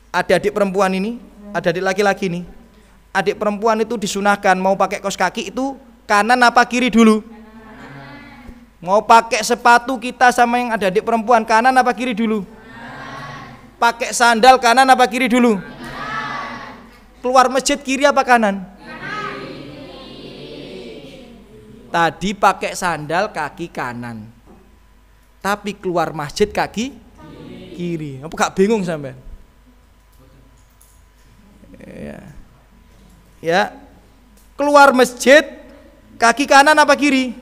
ada adik perempuan ini, ada adik laki-laki nih. Adik perempuan itu disunahkan mau pakai kaos kaki itu kanan apa kiri dulu? Mau pakai sepatu kita sama yang ada adik perempuan kanan apa kiri dulu? Pakai sandal kanan apa kiri dulu? Keluar masjid kiri apa kanan? Tadi pakai sandal kaki kanan, tapi keluar masjid kaki kiri. Apa gak bingung sampean? Ya. Keluar masjid kaki kanan apa kiri?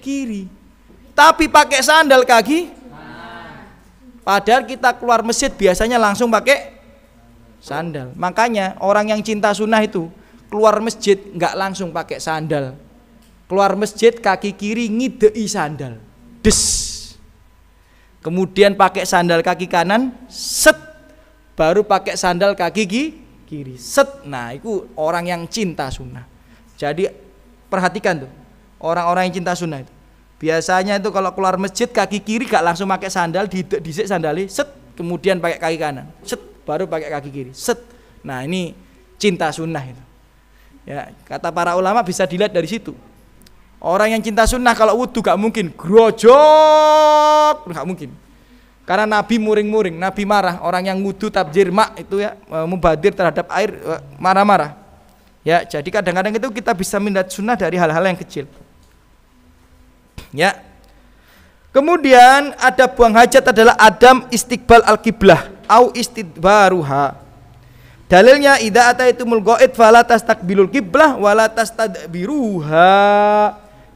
Kiri. Tapi pakai sandal kaki. Padahal kita keluar masjid biasanya langsung pakai sandal. Makanya orang yang cinta sunnah itu keluar masjid nggak langsung pakai sandal. Keluar masjid kaki kiri ngidei sandal, des. Kemudian pakai sandal kaki kanan, set. Baru pakai sandal kaki kiri, set. Nah, itu orang yang cinta sunnah. Jadi perhatikan tuh, orang-orang yang cinta sunnah itu. Biasanya itu kalau keluar masjid kaki kiri gak langsung pakai sandal, disik sandali, set, kemudian pakai kaki kanan, set, baru pakai kaki kiri, set. Nah, ini cinta sunnah itu. Ya, kata para ulama bisa dilihat dari situ. Orang yang cinta sunnah kalau wudu gak mungkin grojok, gak mungkin. Karena Nabi muring-muring, Nabi marah. Orang yang wudu tabjir mak itu ya, mubadir terhadap air, marah-marah. Ya, jadi kadang-kadang itu kita bisa melihat sunnah dari hal-hal yang kecil. Ya. Kemudian ada buang hajat adalah adam istiqbal al-qiblah au istidbaruha. Dalilnya idza ataitumul ghaid fala tastaqbilul qiblah wala tastadbiruha.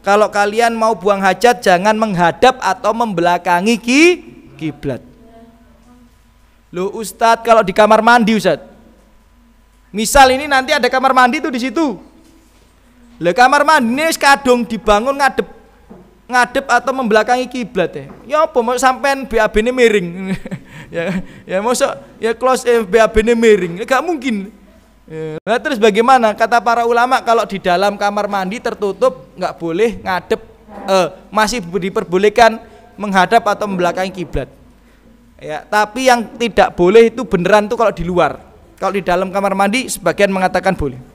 Kalau kalian mau buang hajat jangan menghadap atau membelakangi kiblat. Loh Ustadz, kalau di kamar mandi Ustadz, misal ini nanti ada kamar mandi tuh di situ. Lah kamar mandi ini kadung dibangun ngadep atau membelakangi kiblat ya. Ya apa mau sampean BAB-ne miring. ya mosok ya close BAB-ne miring. Enggak mungkin. Nah, terus bagaimana? Kata para ulama kalau di dalam kamar mandi tertutup enggak boleh ngadep, masih diperbolehkan menghadap atau membelakangi kiblat. Ya, tapi yang tidak boleh itu beneran tuh kalau di luar. Kalau di dalam kamar mandi sebagian mengatakan boleh.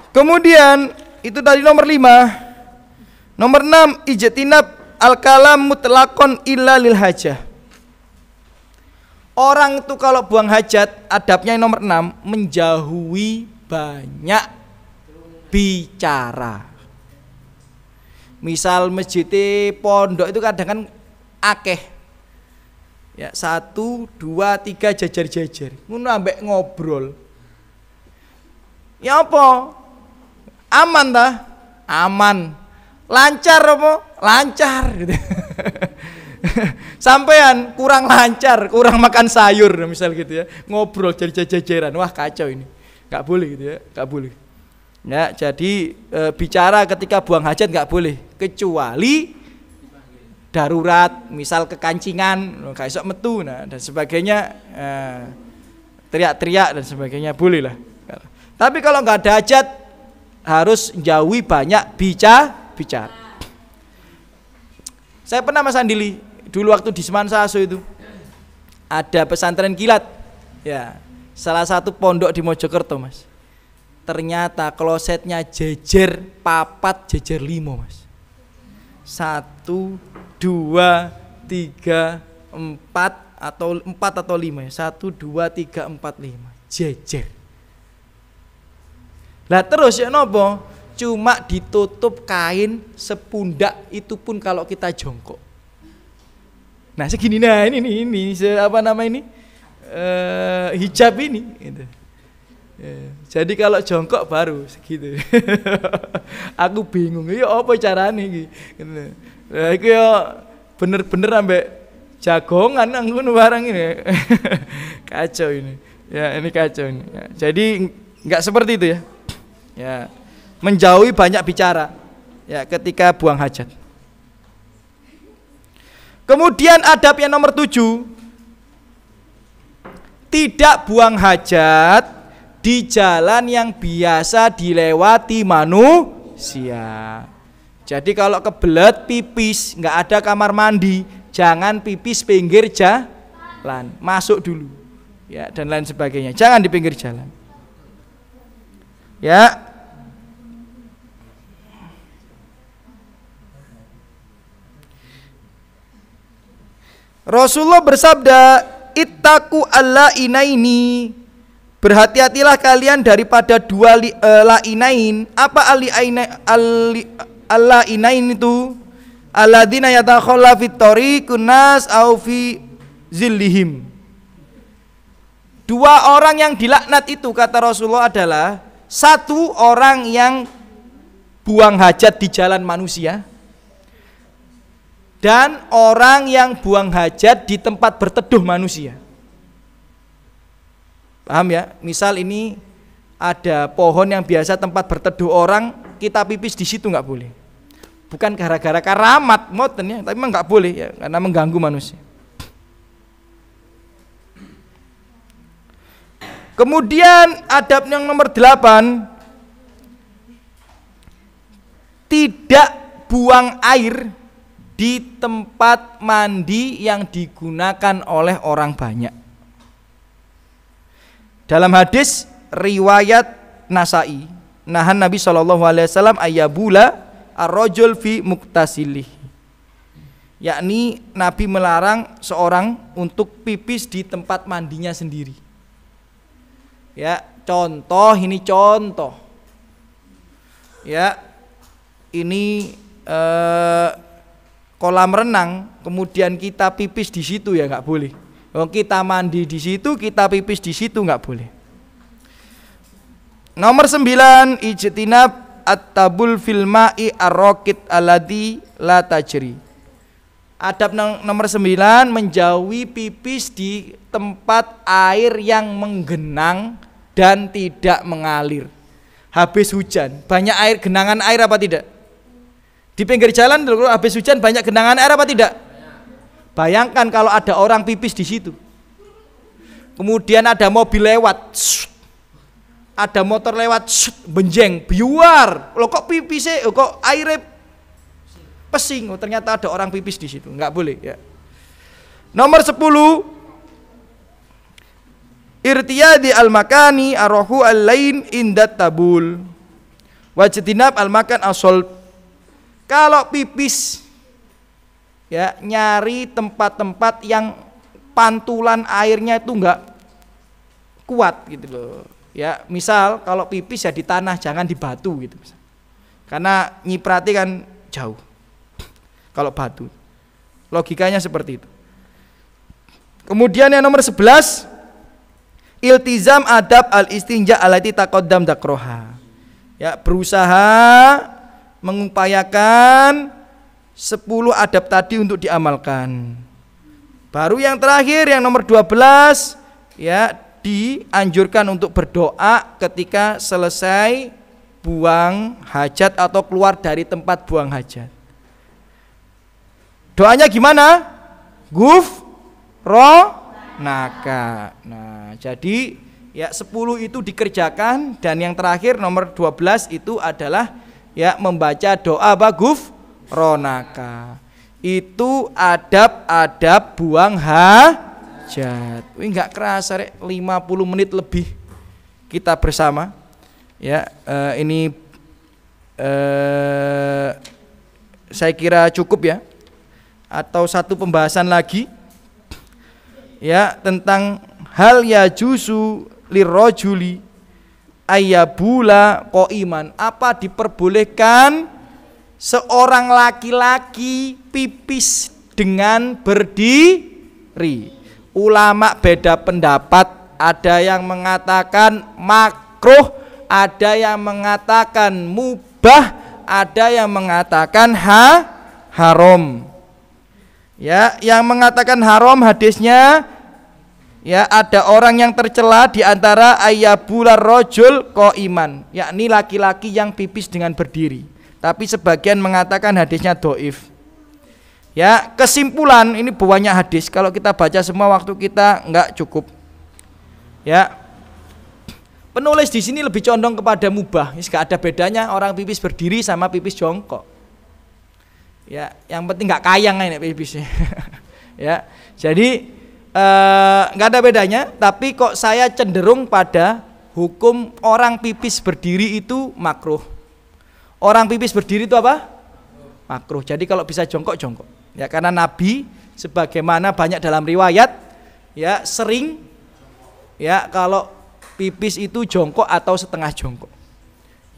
Kemudian itu tadi nomor 5. Nomor 6 ijtinab al-kalam mutlaqon illa lil hajah. Orang itu kalau buang hajat adabnya yang nomor 6 menjauhi banyak bicara. Misal masjid pondok itu kadang kan akeh Ya, 1, 2, 3 jajar-jajar. Ngono ambek ngobrol. Ya apa? Aman ta? Aman. Lancar apa? Lancar gitu. Sampean kurang lancar, kurang makan sayur misal gitu ya. Ngobrol jajar-jajaran. Wah, kacau ini. Enggak boleh gitu ya, enggak boleh. Ya, jadi bicara ketika buang hajat enggak boleh kecuali darurat, misal kekancingan, gak iso metu dan sebagainya, teriak-teriak dan sebagainya boleh lah. Tapi kalau nggak ada hajat harus jauhi banyak bicara. Saya pernah Mas Andili dulu waktu di Semansaso itu ada pesantren kilat, ya salah satu pondok di Mojokerto Mas. Ternyata klosetnya jejer 4, jejer 5 Mas. 1, 2, 3, 4 atau 5 ya. 1, 2, 3, 4, 5 jejer. Lah terus ya nopo? Cuma ditutup kain sepundak, itu pun kalau kita jongkok. Nah segini, nah ini apa nama ini, hijab ini gitu. Jadi kalau jongkok baru segitu. Aku bingung ya apa carane iki. Lah iku ya bener-bener ambek jagongan nang ngono barang ini. Kacau ini. Ya ini kacau ini. Ya, jadi enggak seperti itu ya. Ya, menjauhi banyak bicara ya ketika buang hajat. Kemudian adab yang nomor 7, tidak buang hajat di jalan yang biasa dilewati manusia. Jadi kalau kebelet pipis, nggak ada kamar mandi, jangan pipis pinggir jalan, masuk dulu, ya dan lain sebagainya. Jangan di pinggir jalan. Ya. Rasulullah bersabda, ittaqu allainaini, berhati-hatilah kalian daripada dua lainain. Apa allainain itu? Alladzina yatakhalla fit tariqun nas au fi zillihim. Dua orang yang dilaknat itu kata Rasulullah adalah, satu orang yang buang hajat di jalan manusia, dan orang yang buang hajat di tempat berteduh manusia. Paham ya? Misal ini ada pohon yang biasa tempat berteduh orang, kita pipis di situ nggak boleh. Bukan gara-gara karamat moten ya, tapi memang nggak boleh ya, karena mengganggu manusia. Kemudian adab yang nomor 8, tidak buang air di tempat mandi yang digunakan oleh orang banyak. Dalam hadis riwayat Nasai, nahan Nabi SAW ayyabula ar-rajul fi muktasilih, yakni Nabi melarang seorang untuk pipis di tempat mandinya sendiri. Ya, contoh ini contoh. Ya, ini kolam renang, kemudian kita pipis di situ ya nggak boleh. Kita mandi di situ, kita pipis di situ nggak boleh. Nomor 9, ijtinab at-tabul fil ma'i ar-raqid alladhi la tajri. Adab nomor 9, menjauhi pipis di tempat air yang menggenang dan tidak mengalir. Habis hujan, banyak air, genangan air apa tidak? Di pinggir jalan habis hujan banyak genangan air apa tidak? Bayangkan kalau ada orang pipis di situ. Kemudian ada mobil lewat, ada motor lewat, benjeng, biuar. Loh kok pipisnya, kok airnya pesing? Oh, ternyata ada orang pipis di situ. Enggak boleh ya. Nomor 10, irtiyadi al-makani arahu al-lain indat tabul wajtinab al-makan asol. Kalau pipis ya, nyari tempat-tempat yang pantulan airnya itu enggak kuat gitu loh. Ya, misal kalau pipis ya di tanah, jangan di batu gitu. Karena nyiprati kan jauh. Kalau batu. Logikanya seperti itu. Kemudian yang nomor 11, iltizam adab al-istinja allati taqaddam dzakroha. Ya, berusaha mengupayakan 10 adab tadi untuk diamalkan. Baru yang terakhir yang nomor 12, ya, dianjurkan untuk berdoa ketika selesai buang hajat atau keluar dari tempat buang hajat. Doanya gimana? Ghufranaka. Nah, jadi ya 10 itu dikerjakan, dan yang terakhir nomor 12 itu adalah ya membaca doa ghufranaka. Itu adab-adab buang hajat. Wih, enggak kerasa rek, 50 menit lebih kita bersama. Ya, ini saya kira cukup ya. Atau satu pembahasan lagi ya tentang hal yajuzu lirrajuli ayyabula qaiman. Apa diperbolehkan seorang laki-laki pipis dengan berdiri? Ulama beda pendapat, ada yang mengatakan makruh, ada yang mengatakan mubah, ada yang mengatakan haram. Ya, yang mengatakan haram hadisnya ya ada orang yang tercela di antara ayyabular rajul qaiman, yakni laki-laki yang pipis dengan berdiri. Tapi sebagian mengatakan hadisnya dhaif. Ya, kesimpulan ini banyak hadis, kalau kita baca semua waktu kita enggak cukup. Ya. Penulis di sini lebih condong kepada mubah. Ini enggak ada bedanya orang pipis berdiri sama pipis jongkok. Ya, yang penting nggak kayang ini pipisnya. Ya, jadi nggak ada bedanya. Tapi kok saya cenderung pada hukum orang pipis berdiri itu makruh. Orang pipis berdiri itu apa? Makruh. Jadi kalau bisa jongkok. Ya, karena Nabi sebagaimana banyak dalam riwayat, ya sering, ya kalau pipis itu jongkok atau setengah jongkok.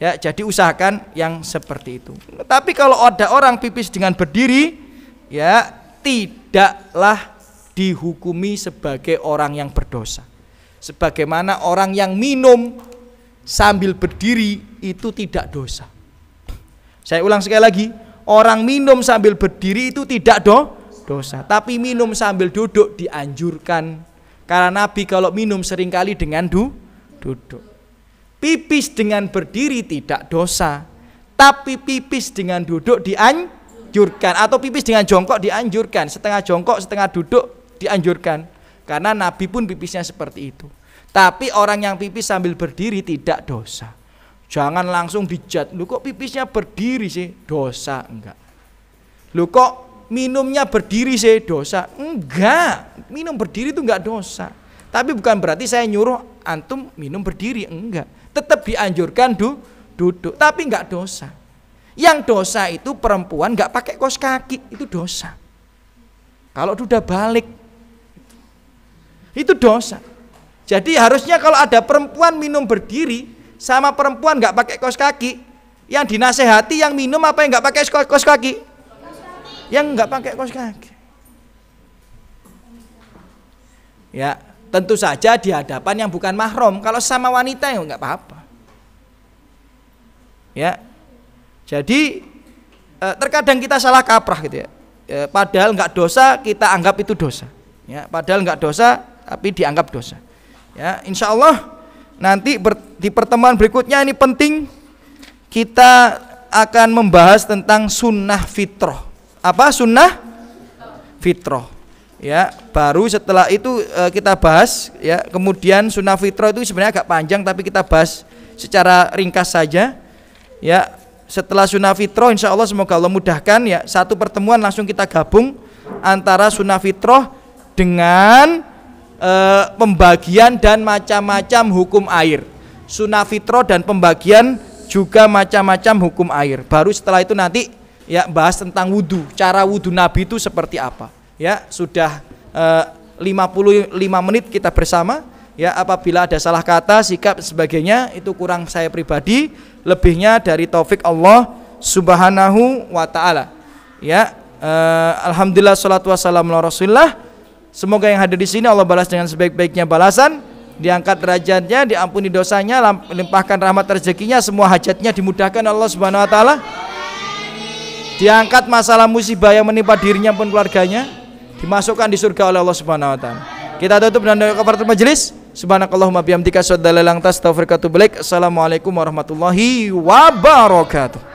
Ya, jadi usahakan yang seperti itu. Tapi kalau ada orang pipis dengan berdiri, ya tidaklah dihukumi sebagai orang yang berdosa. Sebagaimana orang yang minum sambil berdiri itu tidak dosa. Saya ulang sekali lagi, orang minum sambil berdiri itu tidak dosa. Tapi minum sambil duduk dianjurkan. Karena Nabi kalau minum seringkali dengan duduk. Pipis dengan berdiri tidak dosa, tapi pipis dengan duduk dianjurkan, atau pipis dengan jongkok dianjurkan, setengah jongkok setengah duduk dianjurkan, karena Nabi pun pipisnya seperti itu. Tapi orang yang pipis sambil berdiri tidak dosa. Jangan langsung dijat, lu kok pipisnya berdiri sih? Dosa enggak. Lu kok minumnya berdiri sih? Dosa enggak. Minum berdiri itu enggak dosa. Tapi bukan berarti saya nyuruh antum minum berdiri, enggak. Tetap dianjurkan duduk, tapi enggak dosa. Yang dosa itu perempuan enggak pakai kaos kaki, itu dosa. Kalau sudah balik itu dosa. Jadi harusnya kalau ada perempuan minum berdiri sama perempuan enggak pakai kaos kaki, yang dinasehati yang minum apa yang enggak pakai kaos kaki? Yang enggak pakai kaos kaki. Ya, tentu saja di hadapan yang bukan mahram. Kalau sama wanita ya enggak apa-apa. Ya. Jadi terkadang kita salah kaprah gitu ya. Padahal enggak dosa, kita anggap itu dosa. Ya, padahal enggak dosa tapi dianggap dosa. Ya, insya Allah nanti di pertemuan berikutnya ini penting, kita akan membahas tentang sunnah fitrah. Apa sunnah fitrah? Ya, baru setelah itu kita bahas ya. Kemudian sunnah fitrah itu sebenarnya agak panjang, tapi kita bahas secara ringkas saja. Ya, setelah sunnah fitrah insya Allah semoga Allah mudahkan ya, satu pertemuan langsung kita gabung antara sunnah fitrah dengan pembagian dan macam-macam hukum air. Sunnah fitrah dan pembagian juga macam-macam hukum air. Baru setelah itu nanti ya bahas tentang wudu, cara wudu Nabi itu seperti apa. Ya, sudah 55 menit kita bersama. Ya, apabila ada salah kata, sikap sebagainya itu kurang saya pribadi, lebihnya dari taufik Allah Subhanahu wa taala. Ya, alhamdulillah salatu wassalamu ala Rasulillah. Semoga yang hadir di sini Allah balas dengan sebaik-baiknya balasan, diangkat derajatnya, diampuni dosanya, limpahkan rahmat rezekinya, semua hajatnya dimudahkan Allah Subhanahu wa taala. Diangkat masalah musibah yang menimpa dirinya pun keluarganya, dimasukkan di surga oleh Allah Subhanahu wa taala. Kita tutup dengan doa kafaratul majelis. Subhanakallahumma bihamdika asyhadu an la ilaha illa anta astaghfiruka wa atubu ilaik. Assalamualaikum warahmatullahi wabarakatuh.